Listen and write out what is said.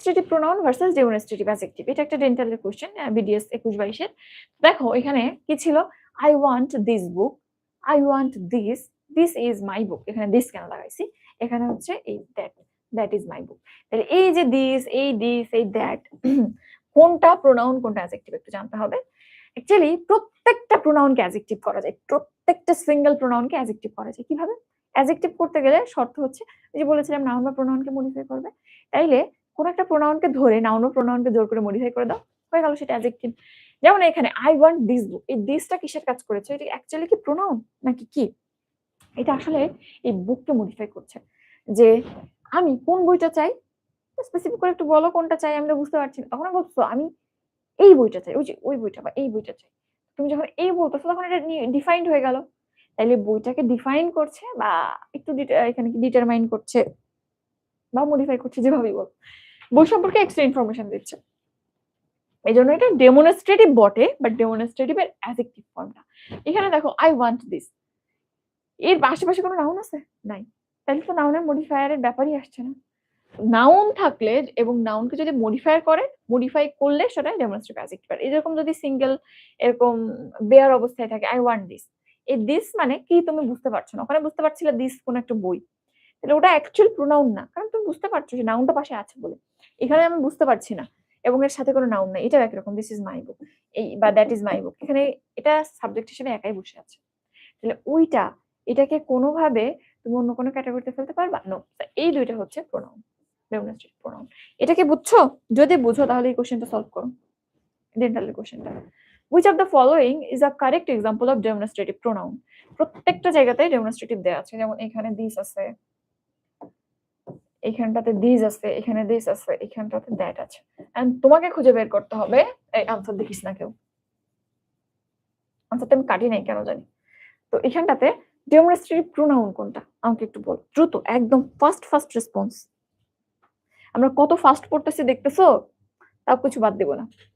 Demonstrative pronoun versus demonstrative adjective, এটা একটা ডেন্টালের question BDS 21-22-এর। দেখো এখানে কি ছিল, I want this book, I want this, this is my book. এখানে দিস কেন লাগাইছি, এখানে হচ্ছে এই that, that is my book. তাহলে এই যে দিস, এই দ্যাট, কোনটা প্রোনাউন কোনটা অ্যাডজেক্টিভ একটু জানতে হবে। অ্যাকচুয়ালি প্রত্যেকটা প্রোনাউনকে অ্যাডজেক্টিভ করা যায়, প্রত্যেকটা সিঙ্গেল প্রোনাউনকে অ্যাডজেক্টিভ করা যায়। কিভাবে অ্যাডজেক্টিভ করতে গেলে শর্ত হচ্ছে, যে বলেছিলাম নাউন বা প্রোনাউনকে মডিফাই করবে, তাইলে কোন একটা প্রোনাউনকে ধরে নাউন বা প্রোনাউনকে জোর করে মডিফাই করে দাও, হয়ে গেল সেটা অ্যাডজেক্টিভ। যেমন এখানে আই ওয়ান্ট দিস বুক, এই দিসটা কিসের কাজ করেছে, এটা অ্যাকচুয়ালি কি প্রোনাউন নাকি কি? এটা আসলে এই বুককে মডিফাই করছে, যে আমি কোন বইটা চাই, স্পেসিফিক করে একটু বলো কোনটা চাই, আমি তো বুঝতে পারছি না। তখন বলছো আমি এই বইটা চাই, ওই যে ওই বইটা বা এই বইটা চাই। তুমি যখন এই বলতেছো তখন এটা ডিফাইন্ড হয়ে গেল। তাইলে বইটাকে ডিফাইন করছে বা একটু এখানে কি ডিটারমাইন করছে বা মডিফাই করছে, যেভাবেই বল, বই সম্পর্কে এক্সট্রা ইনফরমেশন দিচ্ছে। এই জন্য এটা ডেমনস্ট্রেটিভ বটে, বাট ডেমনস্ট্রেটিভ এর অ্যাডজেক্টিভ ফর্মটা। এখানে দেখো আই ওয়ান্ট দিস, এর আশেপাশে কোনো নাউন আছে? নাই। তাহলে তো নাউনের মডিফায়ারের ব্যাপারই আসছে না। নাউন থাকলে এবং নাউনকে যদি মডিফাই করলে সেটা ডেমনস্ট্রেটিভ অ্যাডজেক্টিভ। এরকম যদি সিঙ্গেল এরকম বেয়ার অবস্থায় থাকে, আই ওয়ান্ট দিস, এই দিস মানে কি তুমি বুঝতে পারছো না, ওখানে বুঝতে পারছিলে দিস কোন একটা বই, তাহলে ওটা অ্যাকচুয়াল প্রোনাউন না, কারণ তুমি বুঝতে পারছো যে নাউনটা পাশে আছে বলে। এখানে আমি বুঝতে পারছি না এবং এর সাথে কোনো নাউন নাই, এটাও একরকম, দিস ইজ মাই বুক এই বা দ্যাট ইজ মাই বুক, এখানে এটা সাবজেক্ট হিসেবে একাই বসে আছে। তাহলে ওইটা এটাকে কোনোভাবে তুমি অন্য কোনো ক্যাটাগরিতে ফেলতে পারবা না। এই দুইটা হচ্ছে প্রোনাউন, ডেমনস্ট্রেটিভ প্রোনাউন। এটাকে বুঝছো? যদি বুঝো তাহলে এই কোশ্চেনটা সলভ করো, ডেন্টালের কোশ্চেনটা। which of the following is a correct example of demonstrative pronoun? প্রত্যেকটা জায়গাতে ডেমনস্ট্রেটিভ দেয়া আছে, যেমন এখানে দিস আছে, এখানটাতে দিস আছে, এখানে দিস আছে, এখানটাতে দ্যাট আছে। এন্ড তোমাকে খুঁজে বের করতে হবে, এই আনসার দেখিস না কেউ, আনসারটা আমি কাটি নাই কেন জানি। তো এখানটাতে ডেমনস্ট্রেটিভ প্রোনাউন কোনটা আমাকে একটু বল, দ্রুত একদম ফাস্ট রেসপন্স। আমরা কত ফাস্ট পড়তেছি দেখতেছো, তাও কিছু বাদ দেব না।